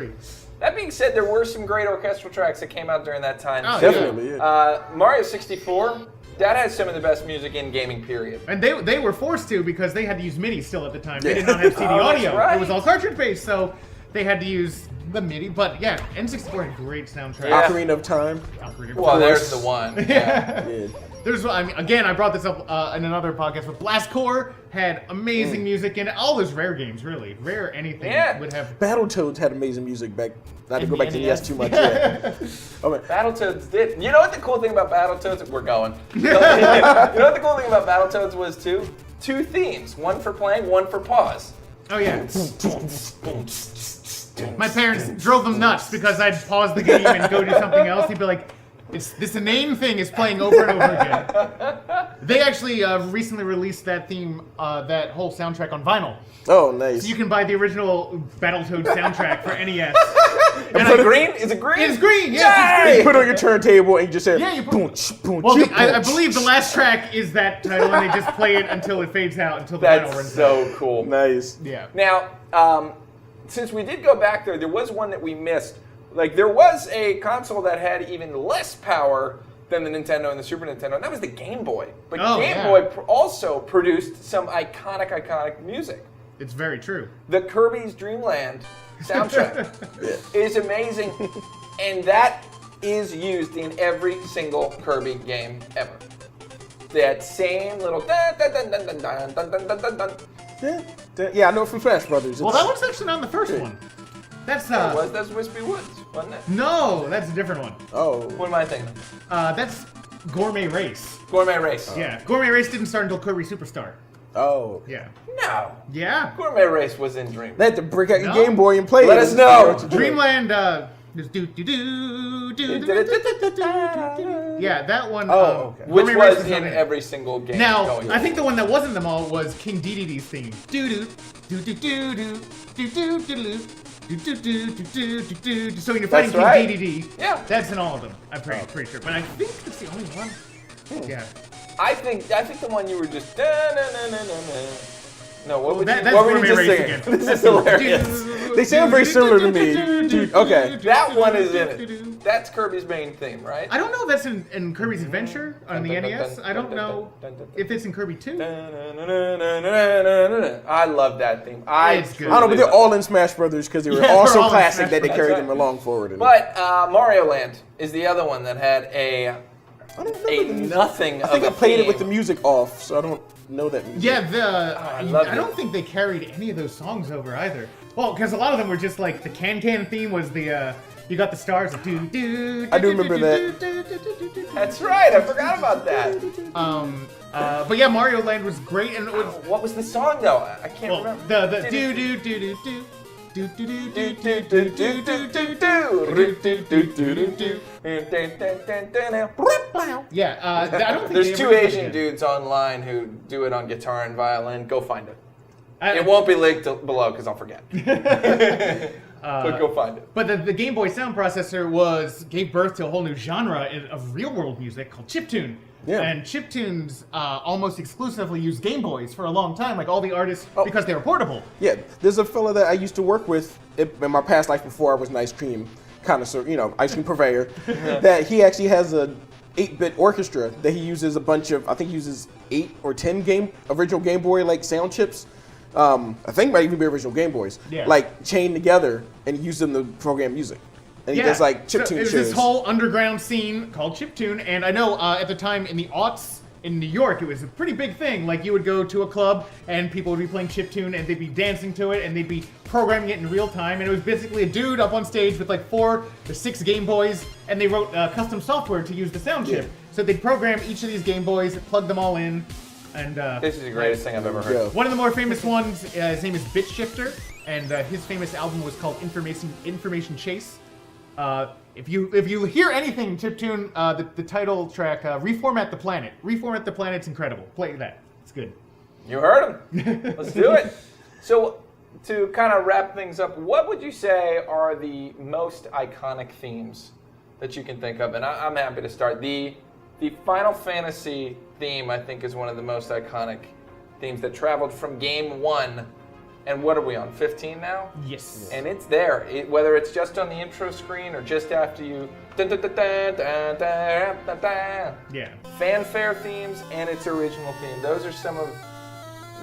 That being said, there were some great orchestral tracks that came out during that time. Oh, too. definitely. Yeah. Mario 64, that has some of the best music in gaming, period. And they were forced to because they had to use MIDI still at the time. They Yeah. did not have CD Oh, that's audio. right. It was all cartridge based, so they had to use the MIDI. But yeah, N64 had a great soundtrack. Yeah. Ocarina of Time. Ocarina of Well, Time. there's the one. Yeah. Yeah. There's, I mean, again, I brought this up in another podcast, but Blast Core had amazing music in it. All those rare games, really. Rare anything Yeah. would have. Battletoads had amazing music back. Not to And go back the to the NES. NES too much. Yeah. Oh, man. Battletoads did. You know what the cool thing about Battletoads? We're going. You know what the cool thing about Battletoads was too? Two themes. One for playing, one for pause. Oh, yeah. My parents drove them nuts because I'd pause the game and go do something else. He'd be like, this inane thing is playing over and over again. They actually recently released that theme, that whole soundtrack on vinyl. Oh, nice. So you can buy the original Battletoads soundtrack for NES. Is it green? Is it green? It's green, yes, it's You green. put it on your turntable and you just say, Yeah, you put- boom, boom, Well, boom, I believe the last track is that title, and they just play it until it fades out, until the vinyl That's runs out. so cool. Nice. Yeah. Now, since we did go back there was one that we missed. Like, there was a console that had even less power than the Nintendo and the Super Nintendo, and that was the Game Boy. But Oh, Game yeah. Boy also produced some iconic music. It's very true. The Kirby's Dream Land soundtrack is amazing, and that is used in every single Kirby game ever. That same little dun dun dun dun dun dun dun dun dun dun. Yeah, I know it from Smash Brothers. Well, that one's actually not in the first one. That's That's Wispy Woods, wasn't it? no, that's a different one. Oh. What am I thinking? That's Gourmet Race. Gourmet Race. Yeah, Gourmet Race didn't start until Kirby Superstar. Oh. Yeah. No. Yeah. Gourmet Race was in Dream. They had to break out your No. Game Boy and play Let it. us know. Dreamland is do do do do do do do. Yeah, that one. Oh, okay. Which Gourmet Race was not in it. every single game. Now, going I think the one that wasn't in them all was King Dedede's theme. Do do do do do do do do do do. So when you're fighting That's right. King Dedede, Yeah. that's in all of them. I'm pretty sure, but I think it's the only one. Yeah, I think the one you were just. No, what that's were you Gourmet just Race singing? again. This is hilarious. They sound very similar to me. Dude, okay. That one is in it. That's Kirby's main theme, right? I don't know if that's in Kirby's Adventure on the NES. I don't know if it's in Kirby 2. I love that theme. It's good. I don't know, but they're all in Smash Brothers because they were Yeah, all they're so all in classic Smash that they Brothers. carried them along forward. But Mario Land is the other one that had I don't remember a the music. nothing I think I of a played it with the theme. music off, so I don't know that music. Yeah, I love I it. don't think they carried any of those songs over either. Well, because a lot of them were just like the Can theme was the you got the stars of do do. I do remember that. That's right. I forgot about that. But yeah, Mario Land was great, and it was What was the song though? I can't well, remember. the do do do do do. Do do do do Do, do do, do do, do do, do do, do do, do. Yeah, I don't think There's they two ever did Asian it. dudes online who do it on guitar and violin. Go find it. I- It won't be linked below because I'll forget. But go find it. But the Game Boy sound processor gave birth to a whole new genre of real world music called chiptune. Yeah. And chiptunes almost exclusively used Game Boys for a long time, like all the artists, because they were portable. Yeah, there's a fella that I used to work with in my past life before I was an ice cream connoisseur, ice cream purveyor, that he actually has a 8-bit orchestra that he uses a bunch of, I think he uses 8 or 10 original Game Boy like sound chips I think might even be original Game Boys, Yeah. like chained together and used them to program music. And he does like chiptune so it was shows. this whole underground scene called chiptune, and I know at the time in the aughts in New York, it was a pretty big thing. Like you would go to a club and people would be playing chiptune and they'd be dancing to it and they'd be programming it in real time. And it was basically a dude up on stage with like 4 to 6 Game Boys, and they wrote custom software to use the sound chip. So they'd program each of these Game Boys, plug them all in, and This is the greatest thing I've ever heard. Yeah. one of the more famous ones, his name is Bitch Shifter, and his famous album was called Information Chase. If you hear anything chiptune, the title track, Reformat the Planet. Reformat the Planet's incredible. Play that. It's good. You heard him. Let's do it. So, to kind of wrap things up, what would you say are the most iconic themes that you can think of? And I'm happy to start. The Final Fantasy theme, I think, is one of the most iconic themes that traveled from game 1. And what are we on, 15 now? Yes. And it's there, whether it's just on the intro screen or just after you. Yeah. Fanfare themes and its original theme. Those are some of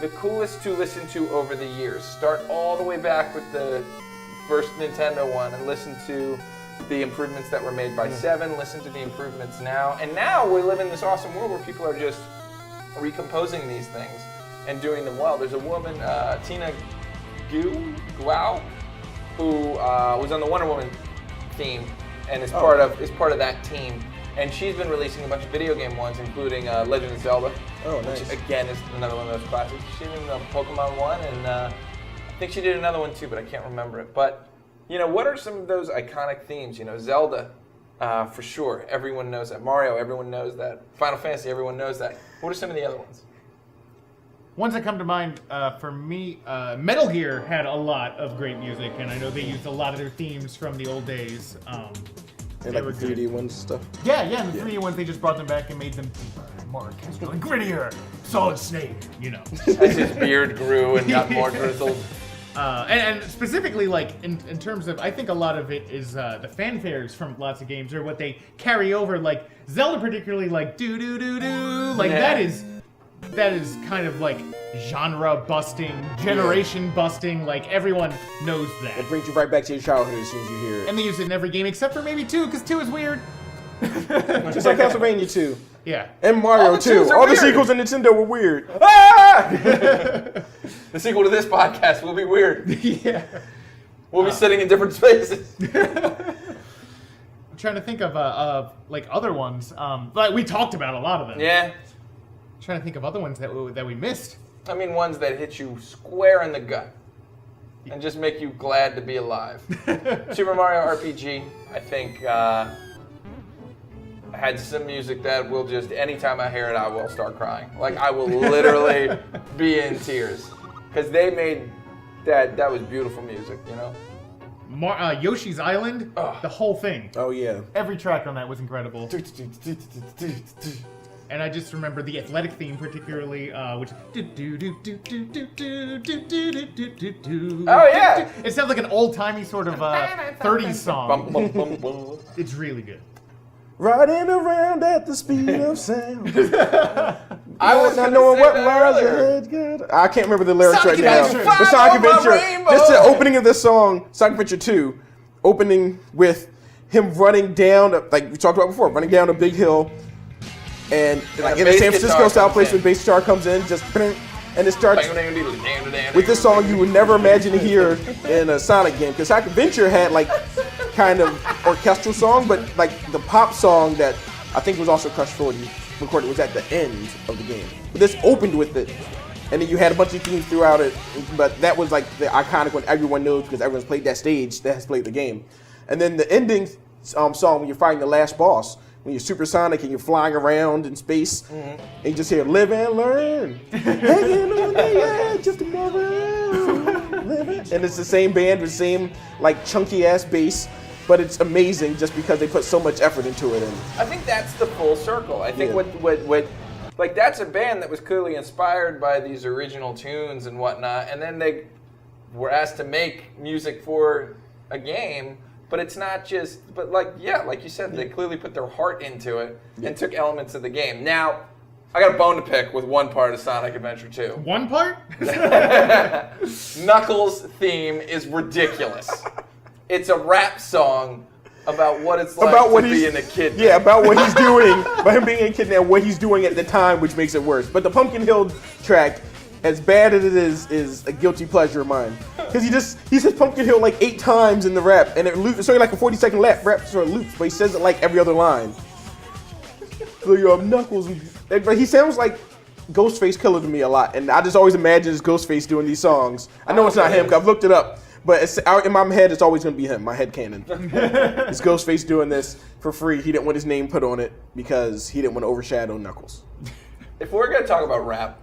the coolest to listen to over the years. Start all the way back with the first Nintendo one and listen to the improvements that were made by 7, listen to the improvements now. And now we live in this awesome world where people are just recomposing these things and doing them well. There's a woman, Tina Guo, who was on the Wonder Woman theme and is part of that team. And she's been releasing a bunch of video game ones, including Legend of Zelda, nice. which again is another one of those classics. She did the Pokemon one, and I think she did another one too, but I can't remember it. But what are some of those iconic themes? Zelda, for sure, everyone knows that. Mario, everyone knows that. Final Fantasy, everyone knows that. What are some of the other ones? Ones that come to mind for me, Metal Gear had a lot of great music, and I know they used a lot of their themes from the old days. And like the 3D ones and stuff. Yeah, and the 3D ones, they just brought them back and made them deeper and more orchestral and grittier. Solid Snake, As his beard grew and got more grizzled. And specifically, like, in terms of, I think a lot of it is the fanfares from lots of games, or what they carry over, like, Zelda particularly, like, do-do-do-do, like, that is kind of like genre-busting, generation-busting, like, everyone knows that. It brings you right back to your childhood as soon as you hear it. And they use it in every game except for maybe 2, because 2 is weird. Just like Castlevania 2. Yeah. And Mario All the 2. twos are All the weird. sequels in Nintendo were weird. Ah! The sequel to this podcast will be weird. Yeah. We'll be sitting in different spaces. I'm trying to think of like other ones. Like we talked about a lot of them. Yeah. Trying to think of other ones that we missed. I mean, ones that hit you square in the gut and just make you glad to be alive. Super Mario RPG, I think, had some music that will just, anytime I hear it, I will start crying. Like, I will literally be in tears. Because they made that was beautiful music, Yoshi's Island, the whole thing. Oh, yeah. Every track on that was incredible. And I just remember the athletic theme particularly, which Oh, yeah. It sounds like an old-timey sort of 30s song. Bum, bum, bum, bum. It's really good. Riding around at the speed of sound. I was not gonna knowing say what that miles earlier. ahead got. I can't remember the lyrics Sonic right now. Adventure. But Sonic Follow my Adventure, rainbow. just the opening of this song, Sonic Adventure 2, opening with him running down, like we talked about before, running down a big hill, and like in a bass San Francisco guitar style comes place in. when bass guitar comes in, just and it starts with this song you would never imagine to hear in a Sonic game, because Sonic Adventure had like kind of orchestral song, but like the pop song that I think was also Crush 40 recorded was at the end of the game. But this opened with it, and then you had a bunch of themes throughout it, but that was like the iconic one everyone knows because everyone's played that stage that has played the game. And then the ending song when you're fighting the last boss, when you're supersonic and you're flying around in space, and you just hear "Live and Learn," hanging on the edge of tomorrow. And it's the same band with the same like chunky ass bass, but it's amazing just because they put so much effort into it. And I think that's the full circle. I think Yeah. what like that's a band that was clearly inspired by these original tunes and whatnot, and then they were asked to make music for a game. But it's not like you said, they clearly put their heart into it and took elements of the game. Now, I got a bone to pick with one part of Sonic Adventure 2. One part? Knuckles' theme is ridiculous. It's a rap song about what it's like to being a kid. Yeah, about what he's doing, about him being a kid and what he's doing at the time, which makes it worse. But the Pumpkin Hill track, as bad as it is a guilty pleasure of mine. Because he says Pumpkin Hill like 8 times in the rap, and it's only like a 40-second rap sort of loops, but he says it like every other line. So you're Knuckles. But he sounds like Ghostface Killer to me a lot, and I just always imagine it's Ghostface doing these songs. I know it's not him, because I've looked it up, but in my head, it's always going to be him, my head canon. It's Ghostface doing this for free. He didn't want his name put on it because he didn't want to overshadow Knuckles. If we're going to talk about rap,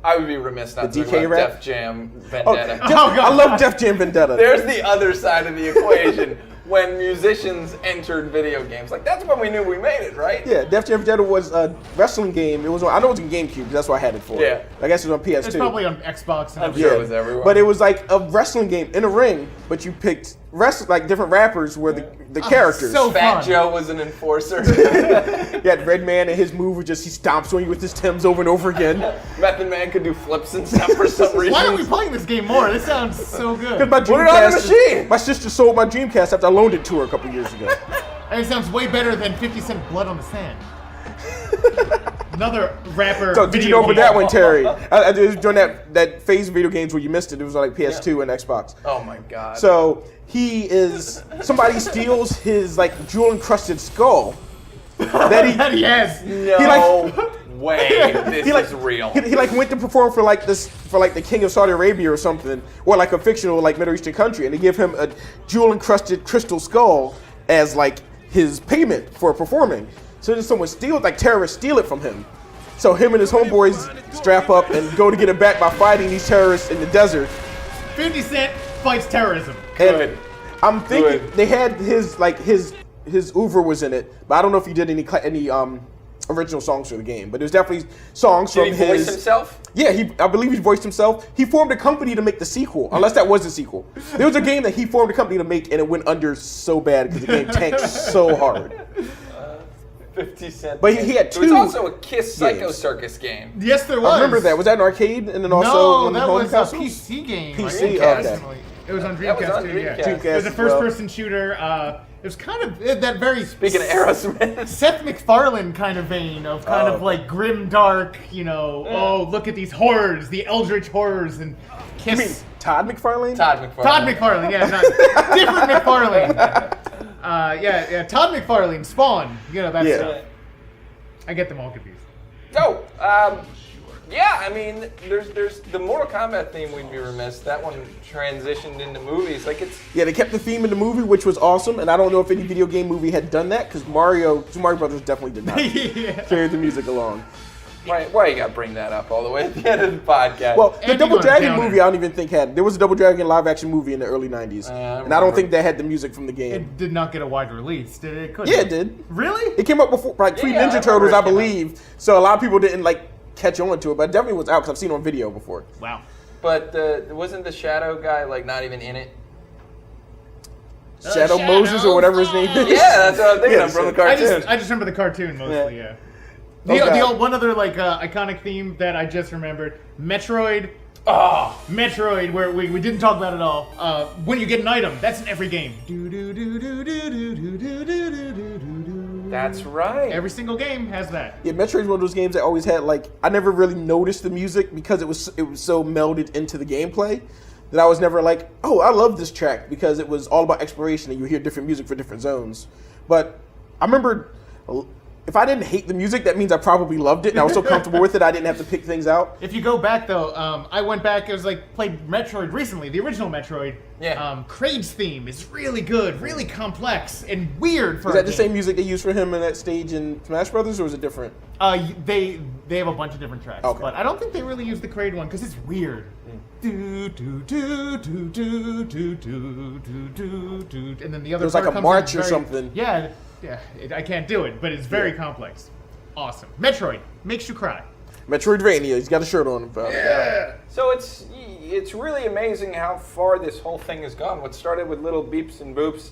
I would be remiss not to talk about rap? Def Jam Vendetta. I love Def Jam Vendetta. There's the other side of the equation. When musicians entered video games, like that's when we knew we made it, right? Yeah, Def Jam Vendetta was a wrestling game. It was I know it was on GameCube, that's why I had it for. Yeah. I guess it was on PS2. It's probably on Xbox. And I'm sure it was everywhere. But it was like a wrestling game in a ring, but you picked like different rappers were the characters. so Fat fun. Joe was an enforcer. You had Redman, and his move was just he stomps on you with his Timbs over and over again. Method Man could do flips and stuff for some reason. Why are we playing this game more? This sounds so good. Because my Put it on the machine. My sister sold my Dreamcast after I loaned it to her a couple years ago. And it sounds way better than 50 Cent Blood on the Sand. Another rapper. So did you know about that one, Terry? I was during that phase of video games where you missed it. It was like PS2 and Xbox. Oh my god. So somebody steals his like jewel encrusted skull that That he has. no way. This is real. He like went to perform for the king of Saudi Arabia or something, or like a fictional like Middle Eastern country, and they give him a jewel encrusted crystal skull as like his payment for performing. So then someone terrorists steal it from him. So him and his homeboys strap up and go to get it back by fighting these terrorists in the desert. 50 Cent fights terrorism. Good. I'm thinking Good. they had his oeuvre was in it, but I don't know if he did any original songs for the game. But there's definitely songs Did from he voice his. himself? Yeah, I believe he voiced himself. He formed a company to make the sequel, unless that was the sequel. There was a game that he formed a company to make, and it went under so bad because the game tanked so hard. 50 Cent. But he had 2. There was also a Kiss Psycho games. Circus game. Yes, there was. I remember that. Was that an arcade and then also No, on the that home was consoles? a PC game. PC, like, okay. recently. It was on That was Dreamcast on too, yeah. Dreamcast. It was a as well. first-person shooter. It was kind of that very Speaking of Aerosmith. Seth MacFarlane kind of vein of kind of like grim, dark, oh, look at these horrors, the eldritch horrors, and Kiss. You mean Todd McFarlane? Todd McFarlane. Todd McFarlane, yeah, not different McFarlane. Yeah, Todd McFarlane, Spawn. That's. Yeah. I get them all confused. So, yeah, I mean, there's the Mortal Kombat theme. We'd be remiss. That one transitioned into movies. Like Yeah, they kept the theme in the movie, which was awesome. And I don't know if any video game movie had done that because Super Mario Brothers definitely did not carry the music along. Why you gotta bring that up all the way at the end of the podcast? Well, the And Double you go Dragon downer. movie, I don't even think had. There was a Double Dragon live action movie in the early '90s, and I remember. don't think that had the music from the game. It did not get a wide release, did it? Couldn't Yeah, it did. Really? It came up before, like pre Yeah, I Ninja remember Turtles, it I came out. believe. So a lot of people didn't like catch on to it, but it definitely was out because I've seen it on video before. Wow. But wasn't the Shadow guy like not even in it? Shadow Moses or whatever his name is. Yeah, that's what I'm thinking Yeah, of from the so- cartoon. I just remember the cartoon mostly, yeah. Okay. The one other like iconic theme that I just remembered, Metroid. Oh, Metroid, where we didn't talk about it all. When you get an item, that's in every game. that's right. Every single game has that. Yeah, Metroid's one of those games that always had like I never really noticed the music because it was so melded into the gameplay that I was never like, oh, I love this track because it was all about exploration and you hear different music for different zones. But I remember if I didn't hate the music, that means I probably loved it and I was so comfortable with it I didn't have to pick things out. If you go back though, I went back. It was like played Metroid recently, the original Metroid. Yeah. Kraid's theme is really good, really complex and weird for. Is a that the game. same music they used for him in that stage in Smash Brothers, or is it different? They have a bunch of different tracks, Okay. but I don't think they really use the Kraid one because it's weird. Do do do do do do do do do do, and then the other. It was like part a comes in march or very- something. Yeah, I can't do it, but it's very complex. Awesome. Metroid makes you cry. Metroidvania, he's got a shirt on. So it's really amazing how far this whole thing has gone. What started with little beeps and boops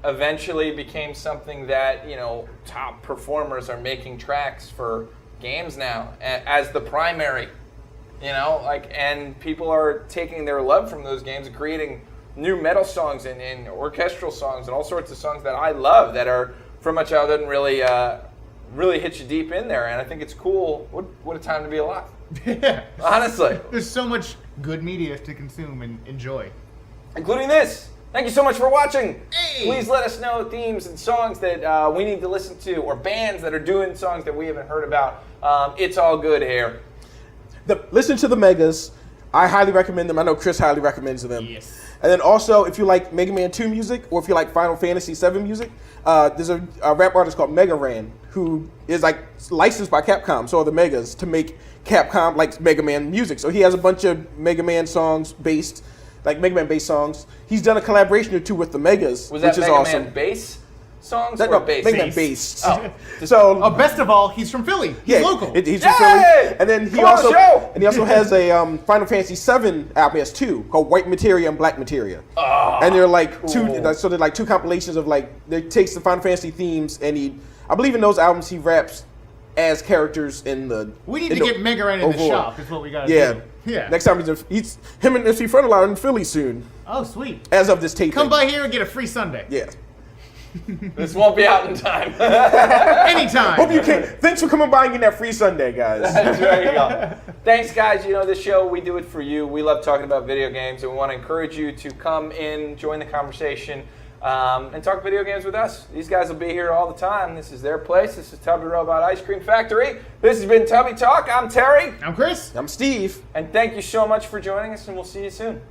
eventually became something that top performers are making tracks for games now as the primary. You know, like, and people are taking their love from those games and creating new metal songs and orchestral songs and all sorts of songs that I love that are from my childhood and really hit you deep in there. And I think it's cool. What a time to be alive. Yeah. Honestly. There's so much good media to consume and enjoy. Including this. Thank you so much for watching. Hey. Please let us know themes and songs that we need to listen to or bands that are doing songs that we haven't heard about. It's all good here. Listen to the Megas. I highly recommend them. I know Chris highly recommends them. Yes. And then also, if you like Mega Man 2 music, or if you like Final Fantasy 7 music, there's a rap artist called Mega Ran who is like licensed by Capcom, so are the Megas, to make Capcom like Mega Man music. So he has a bunch of Mega Man songs based, like Mega Man based songs. He's done a collaboration or two with the Megas, Was which that is Mega awesome. Man bass songs That, or no, bass? Mega Man based. Oh. So Best of all, he's from Philly. He's local. He's from Yay! Philly, and then he Come on the show! has a Final Fantasy 7 album. He has two called White Materia and Black Materia, Oh, and they're like cool. they're like two compilations of like they takes the Final Fantasy themes, and I believe in those albums he raps as characters in the. We need to get Mega Ran in the overall. shop. Is what we gotta Yeah, do. Yeah. Next time he's him and MC Frontalot in Philly soon, Oh, sweet. as of this taping. Come by here and get a free Sunday. Yeah. This won't be out in time. Anytime. Hope you can. Thanks for coming by and getting that free Sunday, guys. There you go. Thanks, guys. You know, this show, we do it for you. We love talking about video games, and we want to encourage you to come in, join the conversation, and talk video games with us. These guys will be here all the time. This is their place. This is Tubby Robot Ice Cream Factory. This has been Tubby Talk. I'm Terry. I'm Chris. I'm Steve. And thank you so much for joining us, and we'll see you soon.